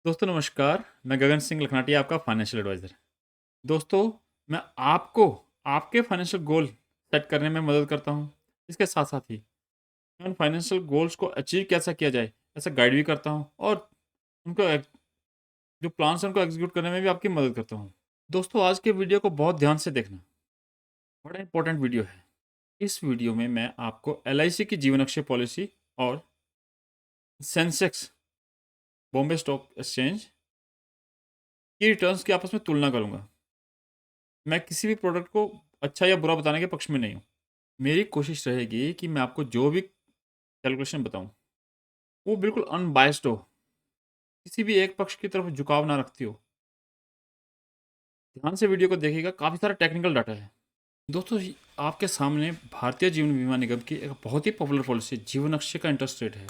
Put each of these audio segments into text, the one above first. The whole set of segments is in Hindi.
दोस्तों नमस्कार, मैं गगन सिंह लखनाटिया आपका फाइनेंशियल एडवाइज़र। दोस्तों, मैं आपको आपके फाइनेंशियल गोल सेट करने में मदद करता हूँ। इसके साथ-साथ ही मैं उन फाइनेंशियल गोल्स को अचीव कैसे किया जाए, ऐसा गाइड भी करता हूँ और उनको जो प्लान्स हैं उनको एग्ज़ीक्यूट करने में भी आपकी मदद करता हूँ। दोस्तों, आज के वीडियो को बहुत ध्यान से देखना, बड़ा इंपॉर्टेंट वीडियो है। इस वीडियो में मैं आपको एलआईसी की जीवन अक्षय पॉलिसी और सेंसेक्स, बॉम्बे स्टॉक एक्सचेंज की रिटर्न्स की आपस में तुलना करूँगा। मैं किसी भी प्रोडक्ट को अच्छा या बुरा बताने के पक्ष में नहीं हूँ। मेरी कोशिश रहेगी कि मैं आपको जो भी कैलकुलेशन बताऊँ, वो बिल्कुल अनबायस्ड हो, किसी भी एक पक्ष की तरफ झुकाव ना रखती हो। ध्यान से वीडियो को देखिएगा, काफ़ी सारा टेक्निकल डाटा है। दोस्तों, आपके सामने भारतीय जीवन बीमा निगम की एक बहुत ही पॉपुलर पॉलिसी जीवन अक्षय का इंटरेस्ट रेट है।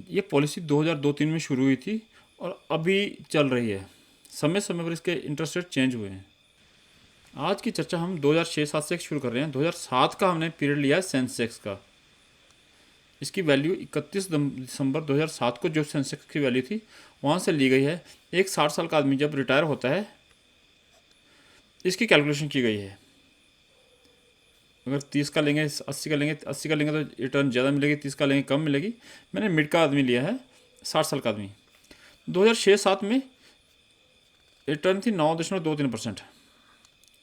ये पॉलिसी 2002-3 में शुरू हुई थी और अभी चल रही है। समय-समय पर इसके इंटरेस्ट रेट चेंज हुए हैं। आज की चर्चा हम 2006-7 से शुरू कर रहे हैं। 2007 का हमने पीरियड लिया है सेंसेक्स का। इसकी वैल्यू 31 दिसंबर 2007 को जो सेंसेक्स की वैल्यू थी वहाँ से ली गई है। एक 60 साल का आदमी जब रिटायर होता है, इसकी कैलकुलेशन की गई है। अगर 30 का लेंगे, 80 का लेंगे, 80 का लेंगे तो रिटर्न ज़्यादा मिलेगी, 30 का लेंगे कम मिलेगी। मैंने मिड का आदमी लिया है, 60 साल का आदमी। 2006-7 में रिटर्न थी 9.23%।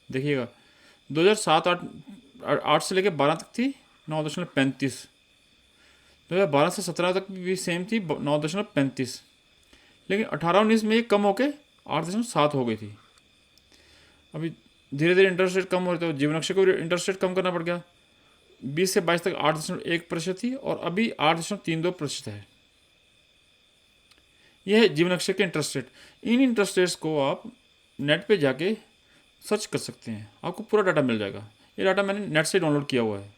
देखिएगा, 2007-8 से लेकर 12 तक थी 9.35। 2012 से 17 तक भी सेम थी 9.35, लेकिन 18-19 में ये कम होके 8.7 हो गई थी। अभी धीरे धीरे इंटरेस्ट रेट कम हो रहे थे, जीवन अक्षय को इंटरेस्ट रेट कम करना पड़ गया। 20 से 22 तक 8.1% थी और अभी 8.32% है। यह है जीवन अक्षय के इंटरेस्ट रेट। इन इंटरेस्ट रेट्स को आप नेट पे जाके सर्च कर सकते हैं, आपको पूरा डाटा मिल जाएगा। ये डाटा मैंने नेट से डाउनलोड किया हुआ है।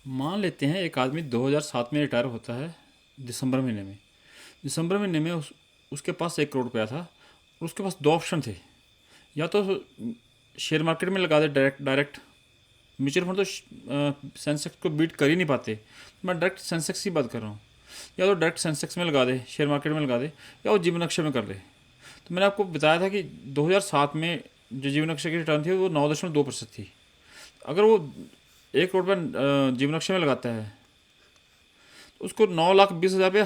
मान लेते हैं एक आदमी 2007 में रिटायर होता है दिसंबर महीने में। दिसंबर महीने में उसके पास 1 करोड़ रुपया था और उसके पास दो ऑप्शन थे। या तो शेयर मार्केट में लगा दे डायरेक्ट। म्यूचुअल फंड तो सेंसेक्स को बीट कर ही नहीं पाते, तो मैं डायरेक्ट सेंसेक्स की बात कर रहा हूँ। या तो डायरेक्ट सेंसेक्स में लगा दे, शेयर मार्केट में लगा दे, या वो जीवन अक्षय में कर दे। तो मैंने आपको बताया था कि 2007 में जो जीवन अक्षय की रिटर्न थी वो 9.2% थी। अगर वो 1 करोड़ रुपये जीवन अक्षय में लगाता है तो उसको 9,20,000 रुपये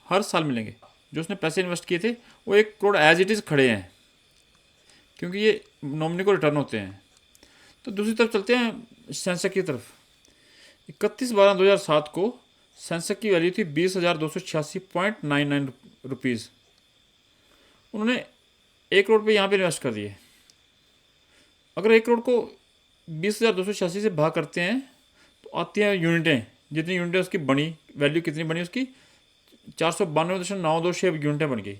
हर साल मिलेंगे। जो उसने पैसे इन्वेस्ट किए थे वो 1 करोड़ एज इट इज़ खड़े हैं, क्योंकि ये नॉमिनी को रिटर्न होते हैं। तो दूसरी तरफ चलते हैं सेंसेक्स की तरफ। 31/12/2007 को सेंसेक्स की वैल्यू थी 20,286.99 उन्होंने 1 करोड़ रुपये यहाँ पे इन्वेस्ट कर दिए। अगर 1 करोड़ को 20,286 से भाग करते हैं तो आती हैं यूनिटें। जितनी यूनिटें उसकी बनी, वैल्यू कितनी बनी उसकी, 492.96 यूनिटें बन गई।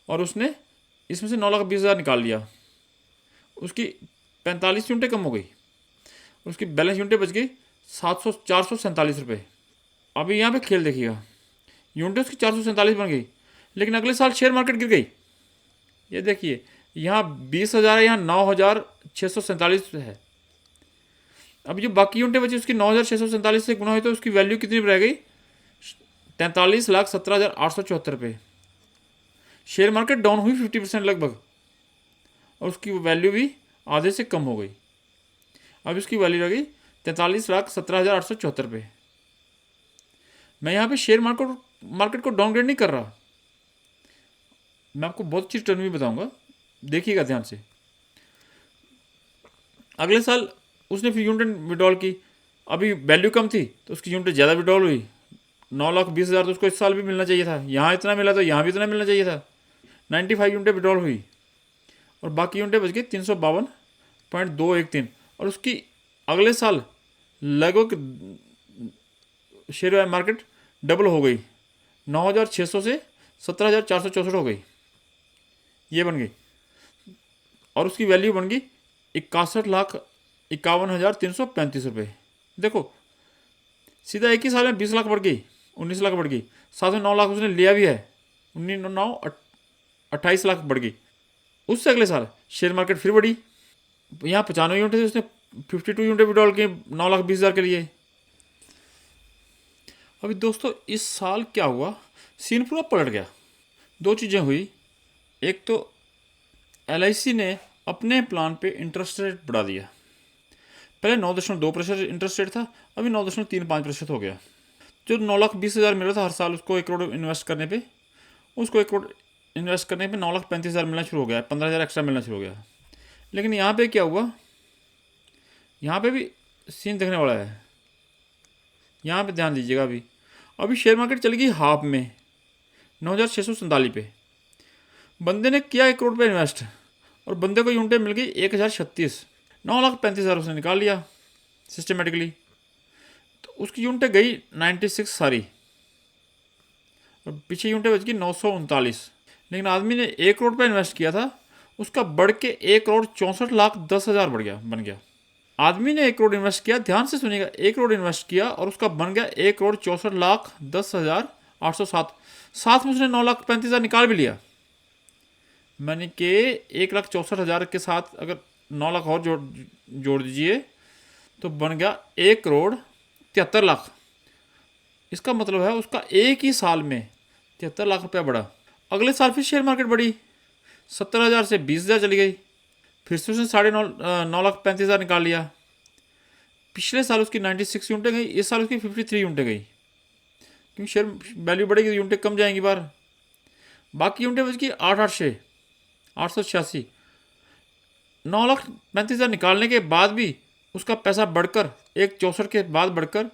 और उसने इसमें से 9,20,000 निकाल लिया। उसकी 45 यूनिटें कम हो गई, उसकी बैलेंस यूनिटें बच गई 447 रुपये। अभी यहाँ पे खेल देखिएगा, यूनिटें उसकी 447 बन गई, लेकिन अगले साल शेयर मार्केट गिर गई। ये देखिए, यहाँ 20,000 है, यहाँ 9,647 है। अब जो बाकी यूनिटें बची उसकी 9,647 से गुना हुई तो उसकी वैल्यू कितनी रह गई, 43,17,874 रुपये। शेयर मार्केट डाउन हुई 50% लगभग, और उसकी वैल्यू भी आधे से कम हो गई। अब इसकी वैल्यू रह गई 43,17,874 रुपये। मैं यहाँ पे शेयर मार्केट को डाउनग्रेड नहीं कर रहा, मैं आपको बहुत अच्छी रिटर्न भी बताऊंगा, देखिएगा ध्यान से। अगले साल उसने फिर यूनिट विड्रॉल की, अभी वैल्यू कम थी तो उसकी यूनिट ज़्यादा विड्रॉल हुई। 9,20,000 तो उसको इस साल भी मिलना चाहिए था, यहाँ इतना मिला तो यहाँ भी इतना मिलना चाहिए था। 95 यूनिटें विड्रॉल हुई और बाकी यूनिटें बच गई 352.213। और उसकी अगले साल लगभग शेयर मार्केट डबल हो गई, 9,600 से 17,464 हो गई, ये बन गई। और उसकी वैल्यू बन गई 61,51,335 रुपये। देखो, सीधा एक ही साल में 20 लाख बढ़ गई, 19 लाख बढ़ गई, साथ में 9 लाख उसने लिया भी है, 28 लाख बढ़ गई। उससे अगले साल शेयर मार्केट फिर बढ़ी, यहाँ 95 यूनिट थी, उसने 52 यूनिट विड्रॉल किए 9,20,000 के लिए। अभी दोस्तों इस साल क्या हुआ, सीन पूरा पलट गया। दो चीज़ें हुई। एक तो LIC ने अपने प्लान पे इंटरेस्ट रेट बढ़ा दिया। पहले 9.2% इंटरेस्ट रेट था, अभी 9.35% हो गया। जो 9,20,000 मिल रहा था हर साल उसको 1 करोड़ इन्वेस्ट करने पे, उसको 1 करोड़ इन्वेस्ट करने पे 9,35,000 मिलना शुरू हो गया, 15,000 एक्स्ट्रा मिलना शुरू हो गया। लेकिन यहाँ पे क्या हुआ, यहाँ पे भी सीन देखने वाला है। यहाँ पे ध्यान दीजिएगा। अभी शेयर मार्केट चली गई हाफ में 9,647 पे। बंदे ने किया 1 करोड़ पे इन्वेस्ट, और बंदे को यूनिटें मिल गई 1,036। 9,35,000 उसने निकाल लिया सिस्टमेटिकली। तो उसकी यूनिटें गई 96 सारी, और पीछे यूनिटें बच गई 939। लेकिन आदमी ने 1 करोड़ पे इन्वेस्ट किया था, उसका बढ़ के 1,64,10,000 बढ़ गया, बन गया। आदमी ने 1 करोड़ इन्वेस्ट किया, ध्यान से सुनिएगा, 1 करोड़ इन्वेस्ट किया और उसका बन गया 1,64,10,807। साथ में उसने 9,35,000 निकाल भी लिया। मैंने कि 1,64,000 के साथ अगर 9 लाख और जोड़ दीजिए तो बन गया 1,73,00,000। इसका मतलब है उसका एक ही साल में 73 लाख रुपया बढ़ा। अगले साल फिर शेयर मार्केट बढ़ी, 70,000 से 20,000 चली गई, फिर से उसने 9,35,000 निकाल लिया। पिछले साल उसकी 96 यूनिटें गई, इस साल उसकी 53 यूनिटें गई, क्योंकि शेयर वैल्यू बढ़ेगी तो यूनिटें कम जाएंगी बाहर। बाकी यूनिटें बच गई 886। 9,35,000 निकालने के बाद भी उसका पैसा बढ़कर 1,64 के बाद बढ़कर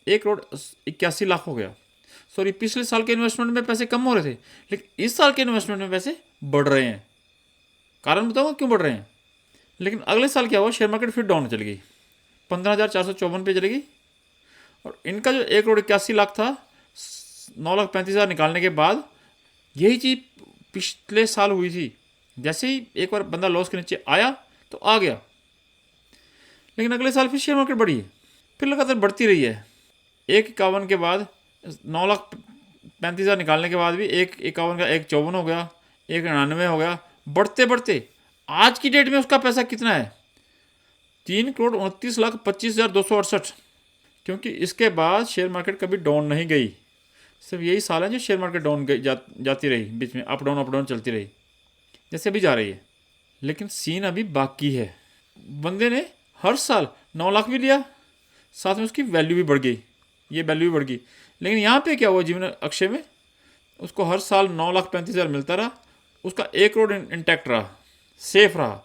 1,81,00,000 हो गया। सॉरी, पिछले साल के इन्वेस्टमेंट में पैसे कम हो रहे थे, लेकिन इस साल के इन्वेस्टमेंट में पैसे बढ़ रहे हैं। कारण बताऊंगा क्यों बढ़ रहे हैं। लेकिन अगले साल क्या हुआ, शेयर मार्केट फिर डाउन चली गई, 15,454 पे चली गई, और इनका जो 1,81,00,000 था 9,35,000 निकालने के बाद, यही चीज़ पिछले साल हुई थी। जैसे ही एक बार बंदा लॉस के नीचे आया तो आ गया, लेकिन अगले साल फिर शेयर मार्केट बढ़ी है, फिर लगातार बढ़ती रही है। 1,51 के बाद 9,35,000 निकालने के बाद भी 1,51 का 1,54 हो गया, 1,99 हो गया, बढ़ते बढ़ते आज की डेट में उसका पैसा कितना है, 3,29,25,268। क्योंकि इसके बाद शेयर मार्केट कभी डाउन नहीं गई, सिर्फ यही साल है जो शेयर मार्केट डाउन जाती रही, बीच में अप डाउन चलती रही, जैसे अभी जा रही है। लेकिन सीन अभी बाकी है। बंदे ने हर साल 9 लाख भी लिया, साथ में उसकी वैल्यू भी बढ़ गई, ये वैल्यू भी बढ़ गई। लेकिन यहाँ पे क्या हुआ, जीवन अक्षय में उसको हर साल 9,35,000 मिलता रहा, उसका 1 करोड़ इंटैक्ट रहा, सेफ रहा।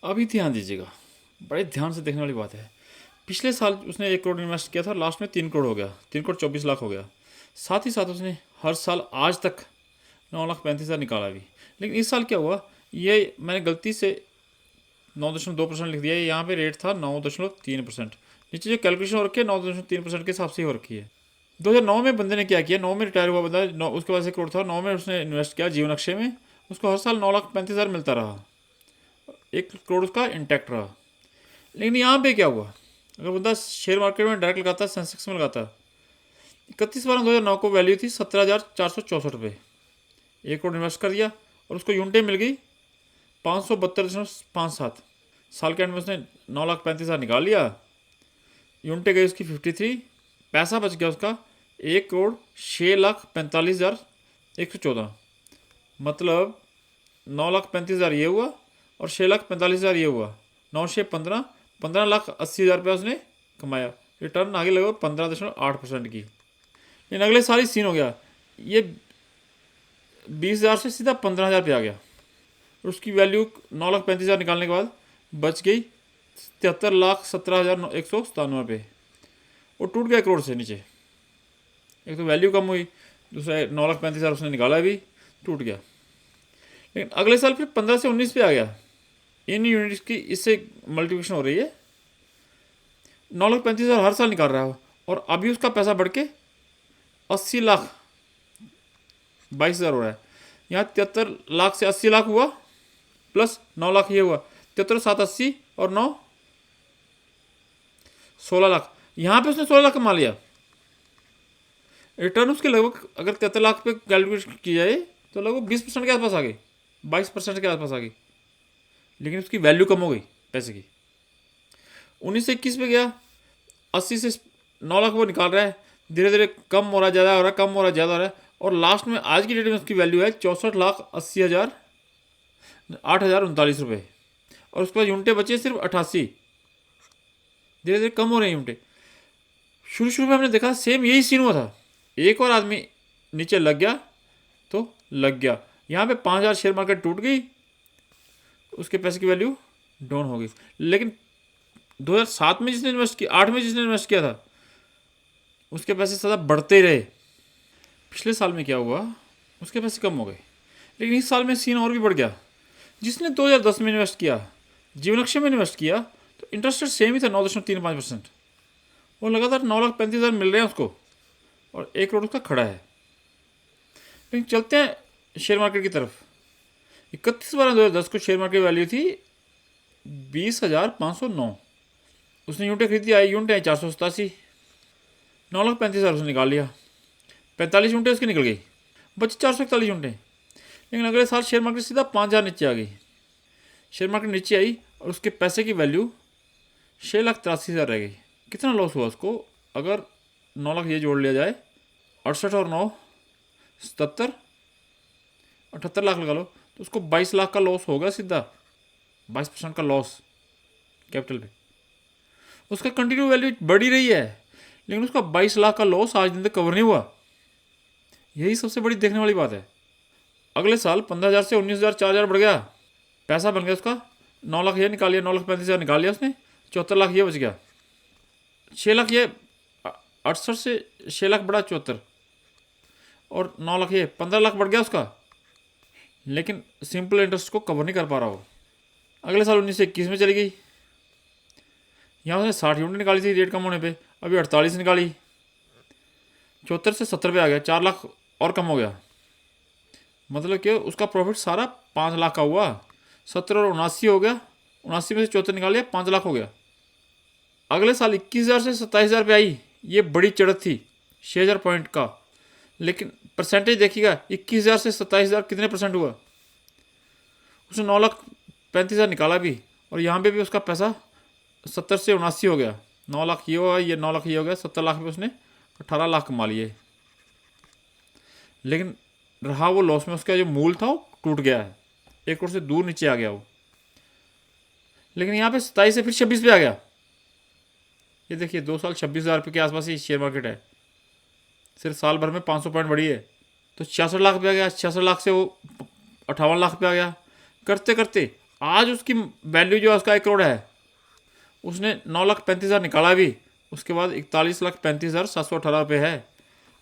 अभी ध्यान दीजिएगा, बड़े ध्यान से देखने वाली बात है। पिछले साल उसने 1 करोड़ इन्वेस्ट किया था, लास्ट में 3 करोड़ हो गया, 3,24,00,000 हो गया। साथ ही साथ उसने हर साल आज तक 9,35,000 निकाला भी। लेकिन इस साल क्या हुआ, ये मैंने गलती से 9.2% लिख दिया है, यहाँ पे रेट था 9.3%। नीचे जो कैलकुलेशन हो रखी है 9.3% के हिसाब से ही हो रखी है। 2009 में बंदे ने क्या किया, 9 में रिटायर हुआ बंदा, उसके पास 1 करोड़ था, 9 में उसने इन्वेस्ट किया जीवन अक्षय में, उसको हर साल 9,35,000 मिलता रहा, 1 करोड़ उसका इंटैक्ट रहा। लेकिन यहाँ पे क्या हुआ, अगर बंदा शेयर मार्केट में डायरेक्ट लगाता, सेंसेक्स में लगाता, 31/12/2009 को वैल्यू थी 17,464 रुपये, 1 करोड़ इन्वेस्ट कर दिया और उसको यूनिटें मिल गई 572.57। साल के एंड में उसने 9,35,000 निकाल लिया, यूनिटें गई उसकी 53, पैसा बच गया उसका 1,06,45,114। मतलब 9,35,000 ये हुआ और 6,45,000 ये हुआ, 9 से 15, 15,80,000 रुपया उसने कमाया। रिटर्न आगे लगभग 15.8% की। लेकिन अगले साल ही सीन हो गया, ये 20,000 से सीधा 15,000 पे आ गया, और उसकी वैल्यू 9,35,000 निकालने के बाद बच गई 73,17,197 रुपये, वो टूट गया 1 करोड़ से नीचे। एक तो वैल्यू कम हुई, दूसरा 9,35,000 उसने निकाला भी, टूट गया। लेकिन अगले साल फिर 15 से 19 पे आ गया। इन यूनिट्स की इससे मल्टीप्लिकेशन हो रही है, 9,35,000 हर साल निकाल रहा है, और अभी उसका पैसा बढ़ के 80,22,000 हो रहा है। यहाँ 73 लाख से 80 लाख हुआ, प्लस 9 लाख ये हुआ, 73, 7, 80 और 9, 16 लाख। यहाँ पे उसने 16 लाख कमा लिया। रिटर्न उसके लगभग अगर 73 लाख पे कैलकुलेट की जाए तो लगभग 20% के आसपास आ गई, 22% के आसपास आ गई। लेकिन उसकी वैल्यू कम हो गई पैसे की। 19 से 21 पे गया, 80 से 9 लाख वो निकाल रहा है, धीरे धीरे कम हो रहा है, ज़्यादा हो रहा है, कम हो रहा है, ज़्यादा हो रहा है, और लास्ट में आज की डेट में उसकी वैल्यू है 64,80,000 8,039 रुपये। और उसके बाद यूनिटें बचे सिर्फ 88। धीरे धीरे कम हो रहे हैं यूनिटें। शुरू शुरू में हमने देखा सेम यही सीन हुआ था, एक और आदमी नीचे लग गया तो लग गया। यहाँ पे 5,000 शेयर मार्केट टूट गई, उसके पैसे की वैल्यू डाउन हो गई। लेकिन 2007 में जिसने इन्वेस्ट किया, 8 में जिसने इन्वेस्ट किया था, उसके पैसे सदा बढ़ते ही रहे। पिछले साल में क्या हुआ, उसके पैसे कम हो गए। लेकिन इस साल में सीन और भी बढ़ गया। जिसने 2010 में इन्वेस्ट किया, जीवनरक्षा में इन्वेस्ट किया, तो इंटरेस्ट रेट सेम ही था 9.35%। वो लगातार 9,35,000 मिल रहे हैं उसको, और 1 करोड़ उसका खड़ा है। लेकिन चलते हैं शेयर मार्केट की तरफ। 31/12/2010 को शेयर मार्केट वैल्यू थी 20,509। उसने यूनिटें खरीदी, आई यूनिटें आई 487। 9,35,000 उसने निकाल लिया। 45 यूनिटें उसकी निकल गई, बची 441 यूनिटें। लेकिन अगले साल शेयर मार्केट सीधा 5,000 नीचे आ गई। शेयर मार्केट नीचे आई और उसके पैसे की वैल्यू 6,83,000 रह गई। कितना लॉस हुआ उसको? अगर 9 लाख ये जोड़ लिया जाए, 68 और 9 77, 78 लाख लगा लो, तो उसको 22 लाख का लॉस होगा सीधा। 22% का लॉस कैपिटल पे। उसका कंटिन्यू वैल्यू बढ़ी रही है, लेकिन उसका 22 लाख का लॉस आज दिन तक कवर नहीं हुआ। यही सबसे बड़ी देखने वाली बात है। अगले साल 15,000 से 19,000 4,000 बढ़ गया, पैसा बन गया उसका। 9 लाख ये निकाल लिया, 9,35,000 निकाल लिया उसने, 74 लाख ये बच गया। 6 लाख ये 68 से 6 लाख बढ़ा 74, और 9 लाख ये 15 लाख बढ़ गया उसका। लेकिन सिंपल इंटरेस्ट को कवर नहीं कर पा रहा हो। अगले साल 19 से 21 में चली गई। यहाँ उसने 60 यूनिट निकाली थी रेट कम होने पे, अभी 48 निकाली, 74 से 70 पे आ गया, 4 लाख और कम हो गया। मतलब कि उसका प्रॉफिट सारा 5 लाख का हुआ। 70 और 79 हो गया, 79 में से 74 निकाल लिया, 5 लाख हो गया। अगले साल 21,000 से 27,000 पे आई, ये बड़ी चढ़त थी 6,000 पॉइंट का। लेकिन परसेंटेज देखिएगा, 21,000 से 27,000 कितने परसेंट हुआ? उसने 9,35,000 निकाला भी, और यहाँ पे भी उसका पैसा 70 से 79 हो गया। 9 लाख ये हुआ, ये 9 लाख ये हो गया, 70 लाख में उसने 18 लाख कमा लिए। लेकिन रहा वो लॉस में, उसका जो मूल था वो टूट गया है, 1 करोड़ से दूर नीचे आ गया वो। लेकिन यहाँ पे 27 से फिर 26 पे आ गया। ये देखिए 2 साल 26,000 रुपये के आसपास ही शेयर मार्केट है, सिर्फ साल भर में 500 पॉइंट बढ़ी है। तो 66 लाख पे आ गया, 66 लाख से वो 58 लाख पे आ गया। करते करते आज उसकी वैल्यू जो है उसका 1 करोड़ है। उसने 9,35,000 निकाला भी, उसके बाद 41,35,718 रुपये है।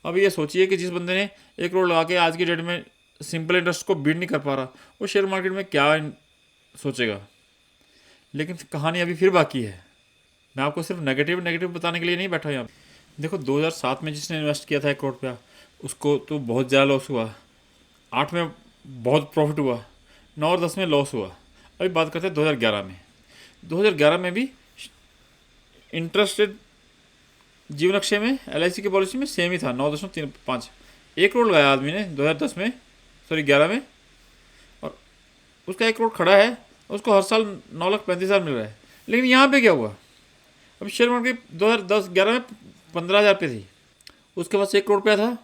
अब ये सोचिए कि जिस बंदे ने 1 करोड़ लगा के आज की डेट में सिंपल इंटरेस्ट को बीट नहीं कर पा रहा, वो शेयर मार्केट में क्या सोचेगा। लेकिन कहानी अभी फिर बाकी है। मैं आपको सिर्फ नेगेटिव बताने के लिए नहीं बैठा यहाँ। देखो 2007 में जिसने इन्वेस्ट किया था 1 करोड़ रुपया, उसको तो बहुत ज़्यादा लॉस हुआ। 8 में बहुत प्रॉफिट हुआ, 9 और 10 में लॉस हुआ। अभी बात करते हैं 2011 में। 2011 में भी इंटरेस्ट रेट जीवनरक्षा में, LIC की पॉलिसी में सेम ही था, 9.35। 1 करोड़ लगाया आदमी ने 2010 में, सॉरी 11 में, और उसका 1 करोड़ खड़ा है, उसको हर साल 9,35,000 मिल रहा है। लेकिन यहाँ पे क्या हुआ? अभी शेयर मार्केट 2010-11 में 15,000 पे थी, उसके पास 1 करोड़ रुपया था,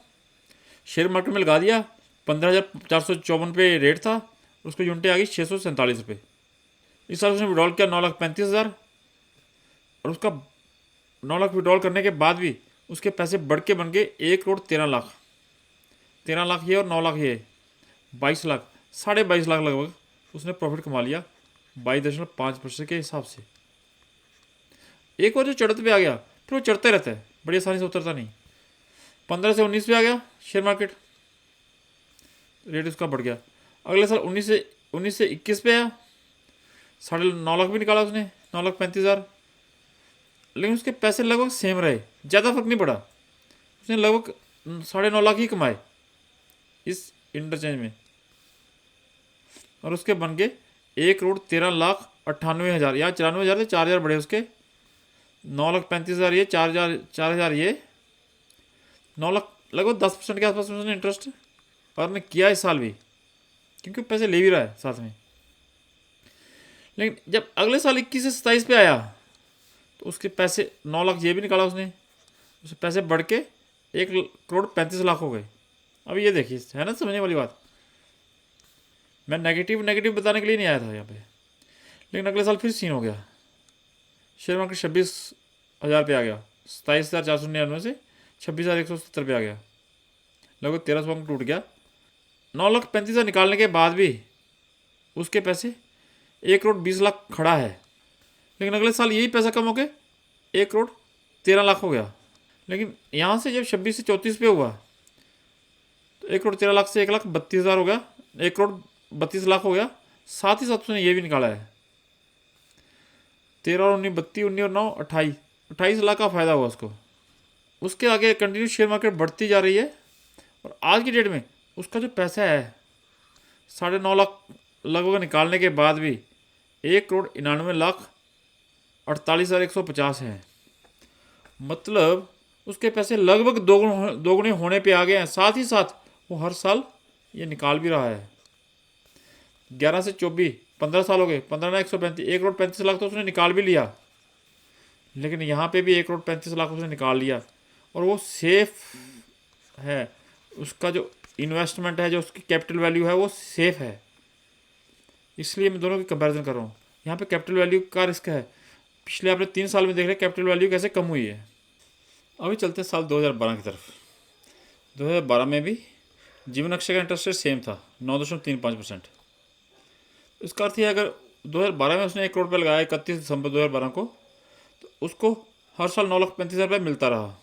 शेयर मार्केट में लगा दिया, 15,454 पे रेट था, उसको यूनिटें आ गई 647 रुपये। इस साल उसने विड्रॉल किया 9,35,000, और उसका 9 लाख विड्रॉल करने के बाद भी उसके पैसे बढ़ के बन गए 1 करोड़ 13 लाख। 13 लाख ये और 9 लाख ये, 22 लाख, 22.5 लाख लगभग उसने प्रॉफिट कमा लिया 22.5% के हिसाब से। एक और जो चढ़त पे आ गया, फिर वो चढ़ते रहता है, बड़ी आसानी से उतरता नहीं। 15 से 19 पे आ गया शेयर मार्केट, रेट उसका बढ़ गया। अगले साल 19 से 21 पे आया, 9.5 लाख भी निकाला उसने, 9,35,000। लेकिन उसके पैसे लगभग सेम रहे, ज़्यादा फर्क नहीं पड़ा। उसने लगभग 9.5 लाख ही कमाए इस इंटरचेंज में, और उसके बन गए 1 करोड़ 13,98,000। यहाँ 94,000 थे, 4,000 बढ़े उसके, 9,35,000 ये, 4,000 ये, 9 लाख, लगभग 10% के आसपास उसने इंटरेस्ट अर्न किया इस साल भी, क्योंकि पैसे ले भी रहा है साथ में। लेकिन जब अगले साल 21 से 27 पे आया, तो उसके पैसे 9 लाख ये भी निकाला उसने, उसके पैसे बढ़ के 1 करोड़ 35 लाख हो गए, अब ये देखिए, है ना समझने वाली बात। मैं नेगेटिव नेगेटिव बताने के लिए नहीं आया था यहाँ पे, लेकिन अगले साल फिर सीन हो गया। शेयर मार्केट 26,000 पे आ गया, 27,499 से 26,170 पे आ गया, लगभग 1300 अंक टूट गया। 9,35,000 निकालने के बाद भी उसके पैसे 1,20,00,000 खड़ा है। लेकिन अगले साल यही पैसा कम हो के 1,13,00,000 हो गया। लेकिन यहाँ से जब 26 से 34 पे हुआ तो 1,13,00,000 से 1,32,000 हो गया, 1,32,00,000 हो गया। साथ ही साथ उसने ये भी निकाला है 13 और 19 32, 19 और 9 28, 28,00,000 का फ़ायदा हुआ उसको। उसके आगे कंटिन्यू शेयर मार्केट बढ़ती जा रही है और आज की डेट में उसका जो पैसा है 9.5 लाख लगभग निकालने के बाद भी 1,99,48,150 है। मतलब उसके पैसे लगभग दोगुने होने पे आ गए हैं। साथ ही साथ वो हर साल ये निकाल भी रहा है। 11 से 24 15 साल हो गए, 15 ना 135, 1,35,00,000 तो उसने निकाल भी लिया। लेकिन यहाँ पे भी 1,35,00,000 उसने निकाल लिया और वो सेफ है। उसका जो इन्वेस्टमेंट है, जो उसकी कैपिटल वैल्यू है, वो सेफ है। इसलिए मैं दोनों की कंपैरिजन कर रहा हूँ। यहाँ पे कैपिटल वैल्यू का रिस्क है। पिछले आपने 3 साल में देख रहे कैपिटल वैल्यू कैसे कम हुई है। अभी चलते हैं साल 2012 की तरफ। 2012 में भी जीवन अक्षय का इंटरेस्ट रेट सेम था, 9.35%। इसका अर्थ है अगर 2012 में उसने 1 करोड़ रुपये लगाया 31 दिसंबर 2012 को, तो उसको हर साल 9,35,000 रुपये मिलता रहा।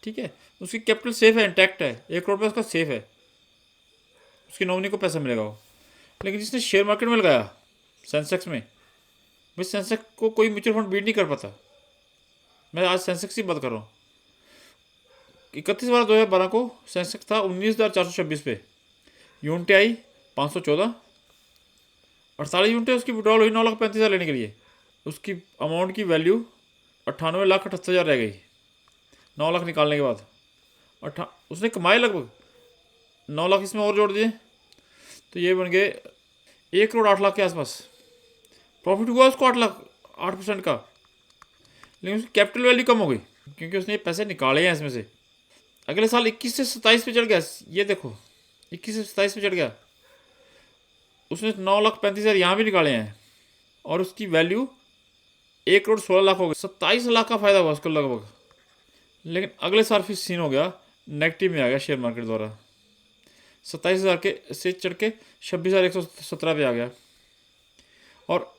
ठीक है, उसकी कैपिटल सेफ है, इंटैक्ट है, 1 करोड़ रुपये उसका सेफ है, उसकी नॉमिनी को पैसा मिलेगा वो। लेकिन जिसने शेयर मार्केट में लगाया सेंसेक्स में, भाई सेंसेक्स को कोई म्यूचुअल फंड बीट नहीं कर पाता। मैं आज सेंसेक्स की बात कर रहा हूँ। 31/12/2012 को सेंसेक्स था 19,426 पे, यूनिटें आई 514, 48 यूनिटें उसकी विड्रॉल हुई 9,35,000 लेने के लिए। उसकी अमाउंट की वैल्यू 98,78,000 रह गई 9 लाख निकालने के बाद। उसने कमाए लगभग 9 लाख, इसमें और जोड़ दिए तो ये बन गए 1,08,00,000 के आसपास। प्रॉफिट हुआ उसको 8% का। लेकिन उसकी कैपिटल वैल्यू कम हो गई क्योंकि उसने ये पैसे निकाले हैं इसमें से। अगले साल 21 से 27 पे चढ़ गया, ये देखो 21 से 27 पे चढ़ गया। उसने 9,35,000 यहाँ भी निकाले हैं और उसकी वैल्यू 1,16,00,000 हो गई। 27,00,000 का फ़ायदा हुआ उसको लगभग। लेकिन अगले साल फिर सीन हो गया, नेगेटिव में आ गया शेयर मार्केट द्वारा। 27,000 के से चढ़ के 26,117 पे आ गया। और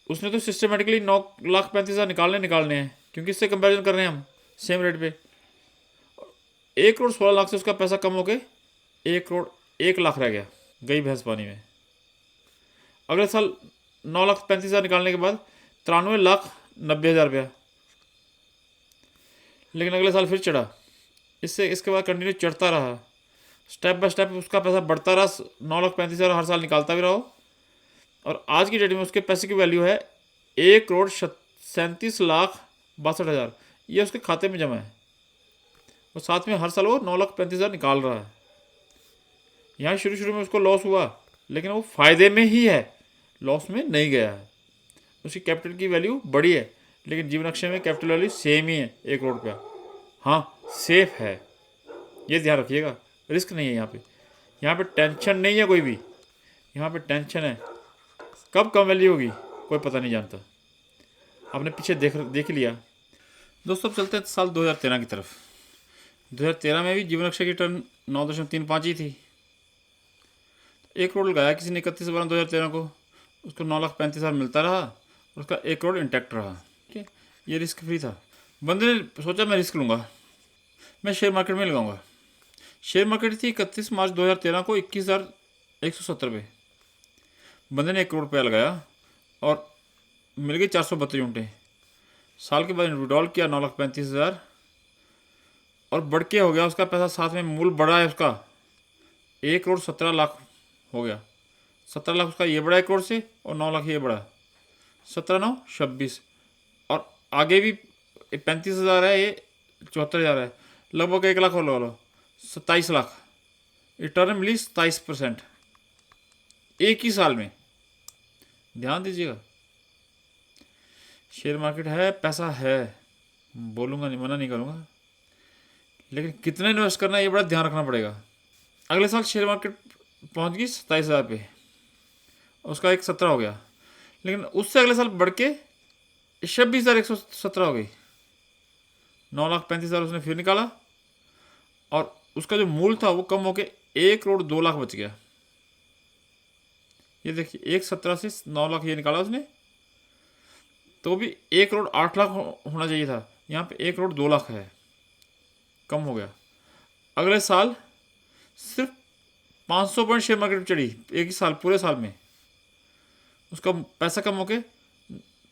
उसने तो सिस्टमेटिकली 9,35,000 निकालने हैं क्योंकि इससे कंपैरिजन कर रहे हैं हम सेम रेट पे। 1,16,00,000 से उसका पैसा कम हो के 1,01,00,000 रह गया, गई भैंस पानी में। अगले साल 9,35,000 निकालने के बाद 93,90,000 रुपया। लेकिन अगले साल फिर चढ़ा, इसके बाद कंटिन्यू चढ़ता रहा, स्टेप बाय स्टेप उसका पैसा बढ़ता रहा। 9,35,000 हर साल निकालता भी रहा। और आज की डेट में उसके पैसे की वैल्यू है 1,37,62,000। ये उसके खाते में जमा है और साथ में हर साल वो 9,35,000 निकाल रहा है। यहाँ शुरू में उसको लॉस हुआ लेकिन वो फ़ायदे में ही है, लॉस में नहीं गया है। उसकी कैपिटल की वैल्यू बढ़ी है लेकिन जीवन अक्षय में कैपिटल वैल्यू सेम ही है, 1 करोड़ रुपया। हाँ, सेफ है, ये ध्यान रखिएगा। रिस्क नहीं है यहाँ पे टेंशन नहीं है कोई भी। यहाँ पे टेंशन है कब कम वैल्यू होगी कोई पता नहीं जानता। आपने पीछे देख लिया। दोस्तों अब चलते हैं साल 2013 की तरफ। 2013 में भी जीवन अक्षय की रिटर्न 9.35 ही थी। 1 करोड़ लगाया किसी ने 31/12/2013 को, उसको 9,35,000 मिलता रहा और उसका 1 करोड़ इंटैक्ट रहा। ठीक है, ये रिस्क फ्री था। बंदे ने सोचा मैं रिस्क लूँगा, मैं शेयर मार्केट में लगाऊंगा। शेयर मार्केट थी 31 मार्च 2013 को 21,170 पे। बंदे ने 1 करोड़ रुपया लगाया और मिल गई 432 यूनिटें। साल के बाद विड्रॉल किया 9,35,000 और बढ़ के हो गया उसका पैसा। साथ में मूल बढ़ा है उसका 1,17,00,000 हो गया। 17 लाख उसका ये बढ़ा 1 करोड़ से और 9 लाख ये बढ़ा, 17,926। और आगे भी 35,000 है, ये 74,000 है, लगभग 1 लाख और लगा लो, 27 लाख रिटर्न मिली 27% एक ही साल में। ध्यान दीजिएगा, शेयर मार्केट है, पैसा है, बोलूँगा नहीं, मना नहीं करूँगा, लेकिन कितना इन्वेस्ट करना है ये बड़ा ध्यान रखना पड़ेगा। अगले साल शेयर मार्केट पहुंच गई 27,000 पे, उसका एक 17 हो गया, लेकिन उससे अगले साल बढ़ के 26,117 हो गई। 9,35,000 उसने फिर निकाला और उसका जो मूल था वो कम होके 1,02,00,000 बच गया। ये देखिए 1,17 से 9 लाख ये निकाला उसने, तो भी 1,08,00,000 होना चाहिए था, यहाँ पे 1,02,00,000 है, कम हो गया। अगले साल सिर्फ 500 पॉइंट शेयर मार्केट चढ़ी एक ही साल, पूरे साल में उसका पैसा कम होके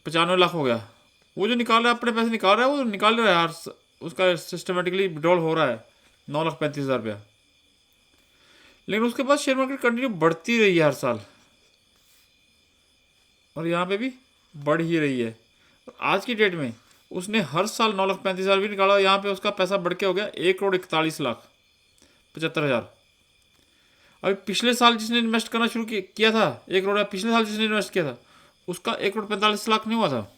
95 लाख हो गया। वो जो निकाल रहा है अपने पैसे निकाल रहा है, वो निकाल रहा है यार, उसका सिस्टमेटिकली विड्रॉल हो रहा है 9,35,000 रुपया। लेकिन उसके बाद शेयर मार्केट कंटिन्यू बढ़ती रही है हर साल, और यहाँ पे भी बढ़ ही रही है। और आज की डेट में उसने हर साल 9,35,000 भी निकाला, यहाँ पे उसका पैसा बढ़ के हो गया 1,41,75,000। अभी पिछले साल जिसने इन्वेस्ट करना शुरू किया था 1 करोड़, पिछले साल जिसने इन्वेस्ट किया था उसका 1,45,00,000 नहीं हुआ था,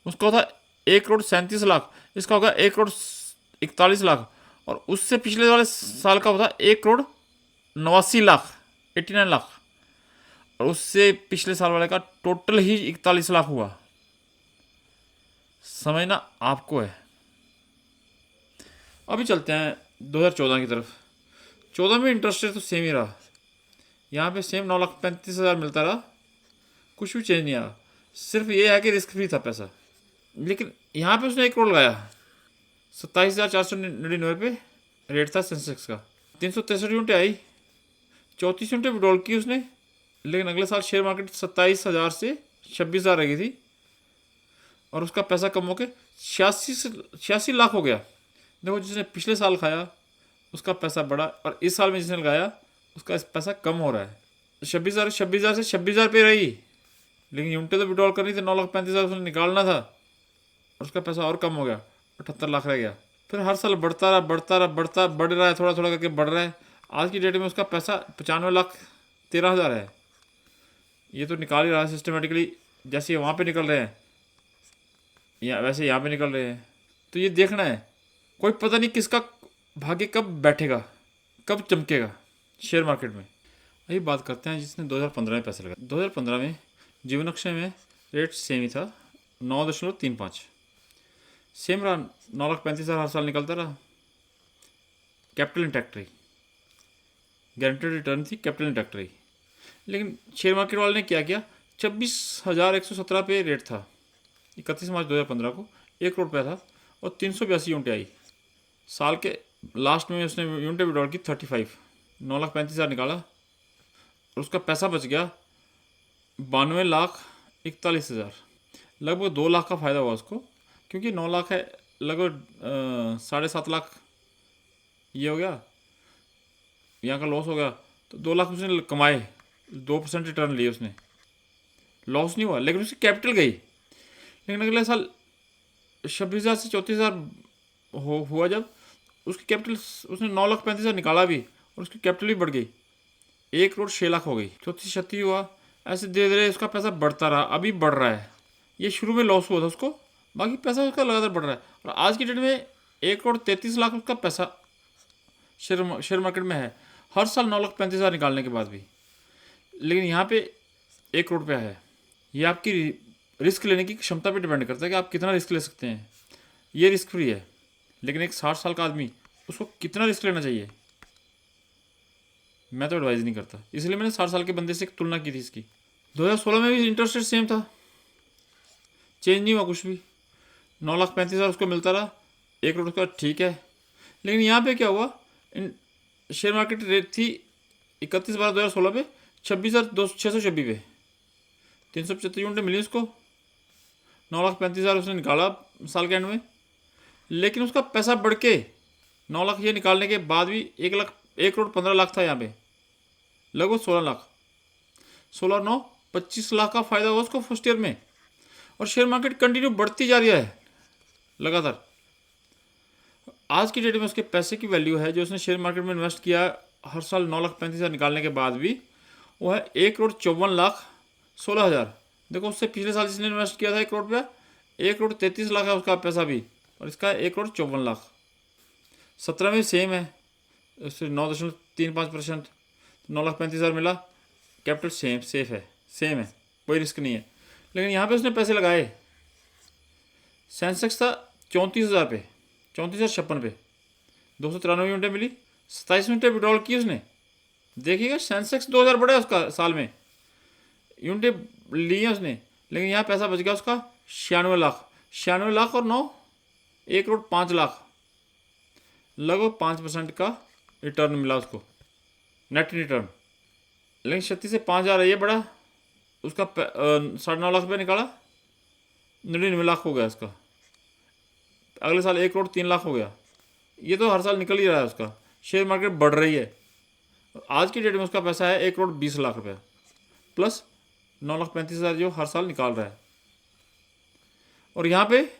उसका था 1,37,00,000, इसका होगा 1,41,00,000, और उससे पिछले वाले साल का होता 1,89,00,000, 89 लाख, और उससे पिछले साल वाले का टोटल ही 41 लाख हुआ। समझना आपको है। अभी चलते हैं 2014 की तरफ। 14 में इंटरेस्ट रेट तो सेम ही रहा, यहाँ पे सेम 9,35,000 मिलता रहा, कुछ भी चेंज नहीं आया, सिर्फ ये है कि रिस्क फ्री था पैसा। लेकिन यहाँ पे उसने 1 करोड़ लगाया, 27,499 पे रेट था सेंसेक्स का, 363 यूनिटें आई, 34 यूनिटें विड्रॉल की उसने। लेकिन अगले साल शेयर मार्केट 27,000 से 26,000 रह गई थी, और उसका पैसा कम होकर 86 लाख हो गया। देखो जिसने पिछले साल खाया उसका पैसा बढ़ा, और इस साल में जिसने लगाया उसका पैसा कम हो रहा है। 26,000 से 26,000 पे रही, लेकिन यूनिटें तो विड्रॉल करनी थी, 9,35,000 उसने निकालना था, और उसका पैसा और कम हो गया, 78 लाख रह गया। फिर हर साल बढ़ता रहा बढ़ रहा है, थोड़ा थोड़ा करके बढ़ रहा है। आज की डेट में उसका पैसा 95,13,000 है। ये तो निकाल ही रहा है सिस्टमेटिकली, जैसे वहाँ पे निकल रहे हैं या वैसे यहाँ पे निकल रहे हैं। तो ये देखना है, कोई पता नहीं किसका भाग्य कब बैठेगा, कब चमकेगा शेयर मार्केट में। अभी बात करते हैं जिसने 2015 में पैसे लगाए। 2015 में जीवनक्षय में रेट सेम ही था, 9.35, सेम रहा, 9,35,000 हर साल निकलता रहा। कैपिटल इंटैक्ट रही, गारंटेड रिटर्न थी, कैपिटल इंटैक्ट रही। लेकिन शेयर मार्केट वाले ने क्या किया, 26,117 पे रेट था 31 मार्च 2015 को, 1 करोड़ रुपया था, और 382 यूनिटें आई। साल के लास्ट में उसने यूनिटें विड्रॉल की 35, 9,35,000 निकाला, और उसका पैसा बच गया 92,41,000, लगभग 2 लाख का फ़ायदा हुआ उसको, क्योंकि 9 लाख है, लगभग 7.5 लाख ये हो गया, यहाँ का लॉस हो गया, तो 2 लाख उसने कमाए, 2% रिटर्न लिए उसने, लॉस नहीं हुआ। लेकिन उसकी कैपिटल गई। लेकिन अगले साल 26,000 से 34,000 हुआ जब, उसकी कैपिटल उसने 9,35,000 निकाला भी, और उसकी कैपिटल भी बढ़ गई, 1,06,00,000 हो गई, 34,36 हुआ। ऐसे धीरे धीरे उसका पैसा बढ़ता रहा, अभी बढ़ रहा है। ये शुरू में लॉस हुआ था उसको, बाकी पैसा उसका लगातार बढ़ रहा है, और आज की डेट में 1,33,00,000 उसका पैसा शेयर मार्केट में है, हर साल 9,35,000 निकालने के बाद भी। लेकिन यहाँ पे 1 करोड़ रुपया है। ये आपकी रिस्क लेने की क्षमता पे डिपेंड करता है कि आप कितना रिस्क ले सकते हैं। ये रिस्क फ्री है, लेकिन एक 60 साल का आदमी, उसको कितना रिस्क लेना चाहिए, मैं तो एडवाइज नहीं करता। इसलिए मैंने 60 साल के बंदे से एक तुलना की थी इसकी। 2016 में भी इंटरेस्ट रेट सेम था, चेंज नहीं हुआ कुछ भी, 9,35,000 उसको मिलता रहा, 1 करोड़ का, ठीक है। लेकिन यहाँ पे क्या हुआ, शेयर मार्केट रेट थी 31/12/2016 पे 26,626 पे, 375 यूनिटें मिली उसको, 9,35,000 उसने निकाला साल के एंड में। लेकिन उसका पैसा बढ़ के 9 लाख ये निकालने के बाद भी 1,15,00,000 था यहाँ पे, लगभग 16 लाख, 16 9 25 लाख का फ़ायदा हुआ उसको फर्स्ट ईयर में। और शेयर मार्केट कंटिन्यू बढ़ती जा रही है लगातार। आज की डेट में उसके पैसे की वैल्यू है, जो उसने शेयर मार्केट में इन्वेस्ट किया हर साल 9,35,000 निकालने के बाद भी, वो है 1,54,16,000। देखो उससे पिछले साल जिसने इन्वेस्ट किया था 1 करोड़ रुपया, 1,33,00,000 है उसका पैसा भी, और इसका 1,54,00,000। 17 में सेम है, उससे 9.35%, 9,35,000 मिला। कैपिटल सेफ है, सेम है, कोई रिस्क नहीं है। लेकिन यहाँ पे उसने पैसे लगाए। सेंसेक्स था 34,000 पे, 34,056 पे, 293 यूनिटें मिली, 27 यूनिटें विड्रॉल की उसने। देखिएगा सेंसेक्स 2,000 बढ़ा है उसका साल में, यूनिटें ली हैं उसने, लेकिन यहाँ पैसा बच गया उसका 96 लाख। 96 लाख और 9, 1,05,00,000, लगभग 5% का रिटर्न मिला उसको, नेट रिटर्न। लेकिन 36 से 5,000 है, ये बढ़ा। उसका 9.5 लाख रुपये निकाला, 99 लाख हो गया उसका। अगले साल 1,03,00,000 हो गया। ये तो हर साल निकल ही रहा है उसका। शेयर मार्केट बढ़ रही है। आज की डेट में उसका पैसा है 1,20,00,000 रुपये, प्लस 9,35,000 जो हर साल निकाल रहा है। और यहाँ पे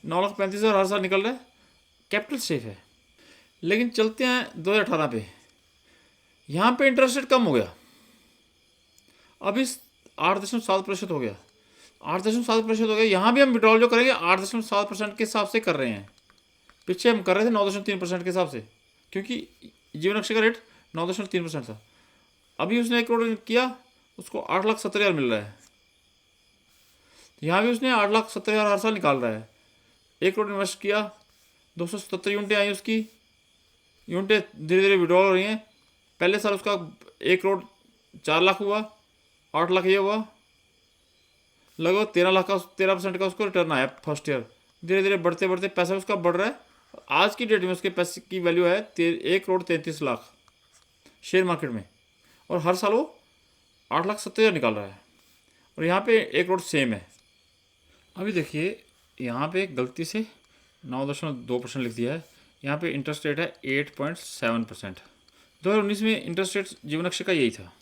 9,35,000 हर साल निकल रहा है, कैपिटल सेफ है। लेकिन चलते हैं 2018 पे। यहाँ पे इंटरेस्ट रेट कम हो गया, अभी 8.7% हो गया। 8.7% हो गया। यहाँ भी हम विड्रॉल जो करेंगे 8.7% के हिसाब से कर रहे हैं। पीछे हम कर रहे थे 9.3% के हिसाब से, क्योंकि जीवन रक्षा का रेट 9.3% था। अभी उसने 1 करोड़ किया, उसको 8,70,000 मिल रहा है। यहाँ भी उसने 8,70,000 हर साल निकाल रहा है। 1 करोड़ इन्वेस्ट किया, 277 यूनिटें आई उसकी। यूनिटें धीरे धीरे विड्रॉल हो रही हैं। पहले साल उसका 1,04,00,000 हुआ, 8 लाख ये हुआ, लगभग 13% का उसको रिटर्न आया फर्स्ट ईयर। धीरे धीरे बढ़ते बढ़ते पैसा उसका बढ़ रहा है। आज की डेट में उसके पैसे की वैल्यू है 1,33,00,000 शेयर मार्केट में, और हर साल वो 8,70,000 निकाल रहा है। और यहाँ पे 1 करोड़ सेम है। अभी देखिए यहाँ पे गलती से 9.2% लिख दिया है। यहाँ पे इंटरेस्ट रेट है 8.7%। 2019 में इंटरेस्ट रेट जीवन रक्षा का यही था।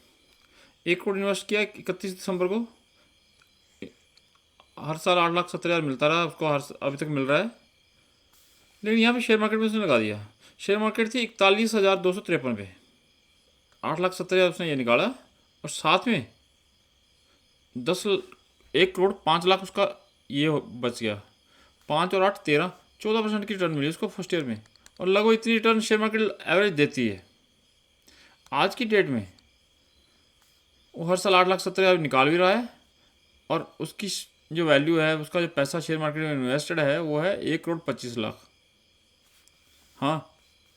1 करोड़ इन्वेस्ट किया 31 दिसंबर को, हर साल 8,70,000 मिलता रहा उसको, अभी तक मिल रहा है। लेकिन यहाँ पे शेयर मार्केट में उसने लगा दिया। शेयर मार्केट थी 41,253 पे, 8,70,000 उसने ये निकाला, और साथ में 1,05,00,000 उसका ये बच गया। 5 और 8 13, 14% की रिटर्न मिली उसको फर्स्ट ईयर में। और लगभग इतनी रिटर्न शेयर मार्केट एवरेज देती है। आज की डेट में वो हर साल 8,70,000 निकाल भी रहा है, और उसकी जो वैल्यू है, उसका जो पैसा शेयर मार्केट में इन्वेस्टेड है, वो है 1,25,00,000। हाँ,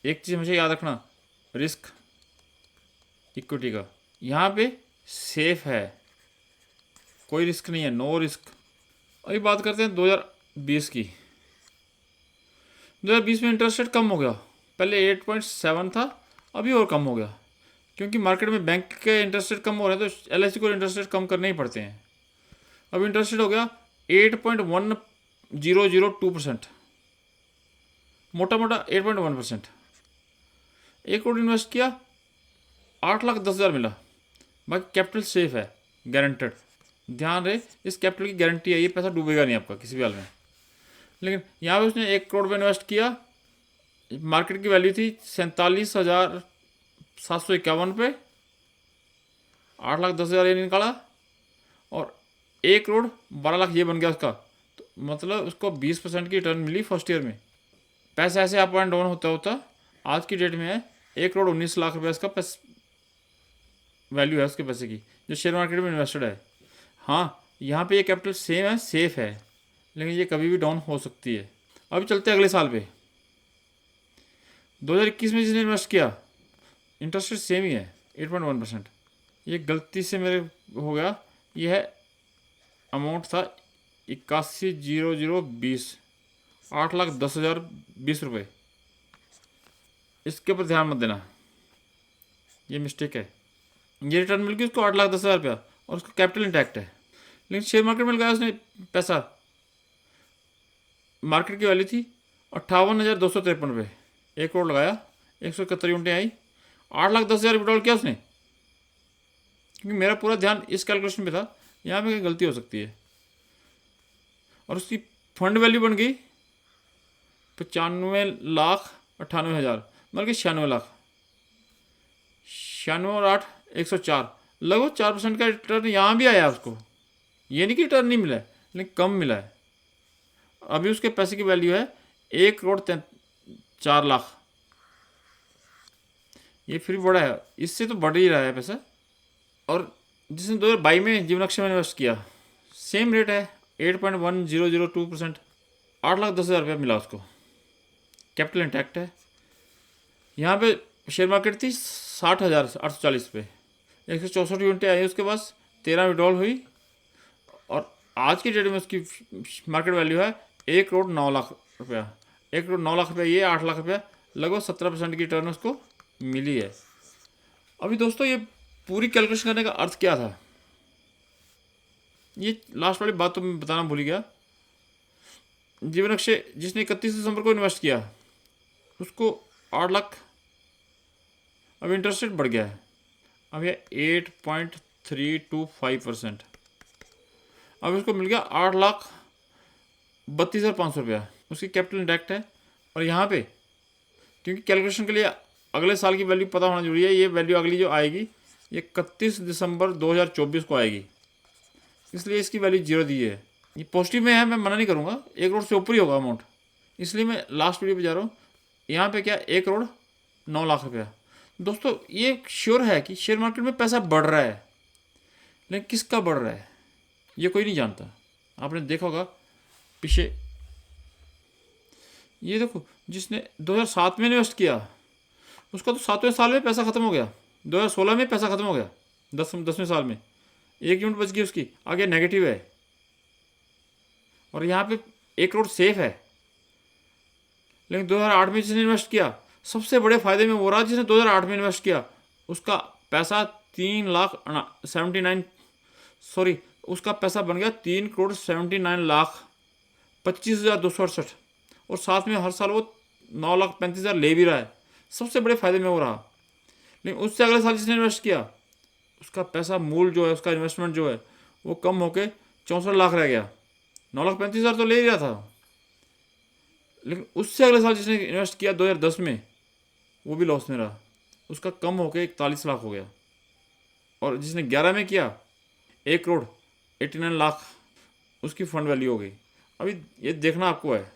एक चीज़ हमेशा याद रखना, रिस्क इक्विटी का यहाँ पे सेफ है, कोई रिस्क नहीं है, नो रिस्क। अभी बात करते हैं 2020 की। 2020 में इंटरेस्ट रेट कम हो गया, पहले 8.7 था, अभी और कम हो गया, क्योंकि मार्केट में बैंक के इंटरेस्ट रेट कम हो रहे हैं, तो LIC को इंटरेस्ट रेट कम करने ही पड़ते हैं। अब इंटरेस्ट रेट हो गया 8.1002%, मोटा मोटा 8.1%। 1 करोड़ इन्वेस्ट किया, 8,10,000 मिला। बाकी कैपिटल सेफ है, गारंटेड। ध्यान रहे, इस कैपिटल की गारंटी है, ये पैसा डूबेगा नहीं आपका किसी भी हाल में। लेकिन यहाँ पे उसने 1 करोड़ पे इन्वेस्ट किया, मार्केट की वैल्यू थी 47,751 पे, 8,10,000 ये निकाला, और 1 करोड़ 12 लाख ये बन गया उसका। तो मतलब उसको 20% की रिटर्न मिली फर्स्ट ईयर में। पैसा ऐसे अप एंड डाउन होता होता आज की डेट में है 1,19,00,000 रुपये इसका वैल्यू है उसके पैसे की, जो शेयर मार्केट में इन्वेस्टेड है। हाँ, यहाँ पे ये कैपिटल सेम है, सेफ है, लेकिन ये कभी भी डाउन हो सकती है। अभी चलते हैं अगले साल पे। 2021 में जिसने इन्वेस्ट किया, इंटरेस्ट रेट सेम ही है 8.1%। ये गलती से मेरे हो गया, ये है अमाउंट था 81,020, 8,10,020 रुपये। इसके ऊपर ध्यान मत देना, ये मिस्टेक है। ये रिटर्न मिल गई उसको 8,10,000 रुपया, और उसका कैपिटल इंटैक्ट है। लेकिन शेयर मार्केट में लगाया उसने पैसा, मार्केट की वैल्यू थी 58,253 रुपये, 1 करोड़ लगाया, 171 यूनिटें आई, 8,10,000 विड्रॉल किया उसने। क्योंकि मेरा पूरा ध्यान इस कैलकुलेशन पे था, यहाँ पे कहीं गलती हो सकती है। और उसकी फंड वैल्यू बन गई 95,98,000, मतलब 96 लाख। 96 और 8 104, लगभग 4% का रिटर्न यहाँ भी आया उसको। ये नहीं कि रिटर्न नहीं मिला है, लेकिन कम मिला है। अभी उसके पैसे की वैल्यू है 1 करोड़ 4 लाख, ये फिर बढ़ा है, इससे तो बढ़ ही रहा है पैसा। और जिसने 2022 में जीवनक्षय में इन्वेस्ट किया, सेम रेट है 8.1002%। 8,10,000 रुपया मिला उसको, कैपिटल इंटैक्ट है। यहाँ पे शेयर मार्केट थी 60,840 पे, 164 यूनिटें आई उसके पास, 13 विड्रॉल हुई। और आज की डेट में उसकी मार्केट वैल्यू है 1,09,00,000 रुपया। 1,09,00,000 रुपया, ये 8 लाख रुपया, लगभग 17% की रिटर्न उसको मिली है। अभी दोस्तों ये पूरी कैलकुलेशन करने का अर्थ क्या था, ये लास्ट वाली बात तो मैं बताना भूल गया। जीवनक्षय जिसने 31 दिसंबर को इन्वेस्ट किया, उसको 8 लाख, अब इंटरेस्ट रेट बढ़ गया है, अब ये 8.325%। अब उसको मिल गया 8,32,500 रुपया, उसकी कैपिटल इंटैक्ट है। और यहाँ पे क्योंकि कैलकुलेशन के लिए अगले साल की वैल्यू पता होना जरूरी है, ये वैल्यू अगली जो आएगी ये 31 दिसंबर 2024 को आएगी, इसलिए इसकी वैल्यू 0 दी है। ये पॉजिटिव में है, मैं मना नहीं करूँगा, 1 करोड़ से ऊपर ही होगा अमाउंट, इसलिए मैं लास्ट वीडियो पे जा रहा हूँ। यहाँ पे क्या 1,09,00,000 रुपया। दोस्तों ये श्योर है कि शेयर मार्केट में पैसा बढ़ रहा है, लेकिन किसका बढ़ रहा है ये कोई नहीं जानता। आपने देखा होगा पीछे, ये देखो जिसने 2007 में इन्वेस्ट किया, उसका तो 7वें साल में पैसा खत्म हो गया, 2016 में पैसा खत्म हो गया, 10वें साल में 1 यूनिट बच गई उसकी, आगे नेगेटिव है। और यहाँ पे 1 करोड़ सेफ है। लेकिन 2008 में जिसने इन्वेस्ट किया, सबसे बड़े फायदे में वो रहा जिसने 2008 में इन्वेस्ट किया, उसका पैसा 3,79 सॉरी उसका पैसा बन गया 3,79,25,268, और साथ में हर साल वो 9,35,000 ले भी रहा है, सबसे बड़े फायदे में वो रहा। लेकिन उससे अगले साल जिसने इन्वेस्ट किया, उसका पैसा मूल जो है, उसका इन्वेस्टमेंट जो है वो कम होके 64 लाख रह गया। 9,35,000 तो ले ही रहा था, लेकिन उससे अगले साल जिसने इन्वेस्ट किया 2010 में, वो भी लॉस में रहा, उसका कम होके 41 लाख हो गया। और जिसने 11 में किया 1,89,00,000 उसकी फंड वैल्यू हो गई। अभी ये देखना आपको है,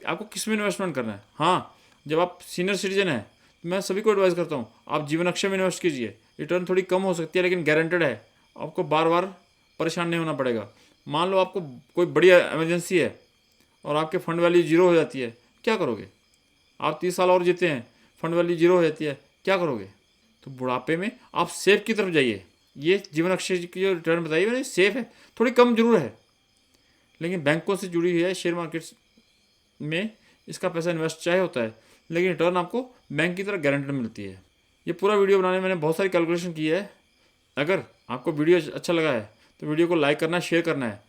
आपको किस में इन्वेस्टमेंट करना है। हाँ, जब आप सीनियर सिटीजन हैं तो मैं सभी को एडवाइस करता हूँ आप जीवनक्षय में इन्वेस्ट कीजिए, रिटर्न थोड़ी कम हो सकती है लेकिन गारंटेड है, आपको बार बार परेशान नहीं होना पड़ेगा। मान लो आपको कोई बड़ी इमरजेंसी है और आपके फंड वैल्यू 0 हो जाती है, क्या करोगे? आप 30 साल और जीते हैं, फंड वैल्यू 0 हो जाती है, क्या करोगे? तो बुढ़ापे में आप सेफ की तरफ जाइए। ये जीवनक्षय की जो रिटर्न बताइए मैंने, सेफ है, थोड़ी कम जरूर है, लेकिन बैंकों से जुड़ी हुई है, शेयर मार्केट में इसका पैसा इन्वेस्ट चाहे होता है, लेकिन रिटर्न आपको बैंक की तरह गारंटेड मिलती है। ये पूरा वीडियो बनाने में मैंने बहुत सारी कैलकुलेशन की है। अगर आपको वीडियो अच्छा लगा है तो वीडियो को लाइक करना है, शेयर करना है,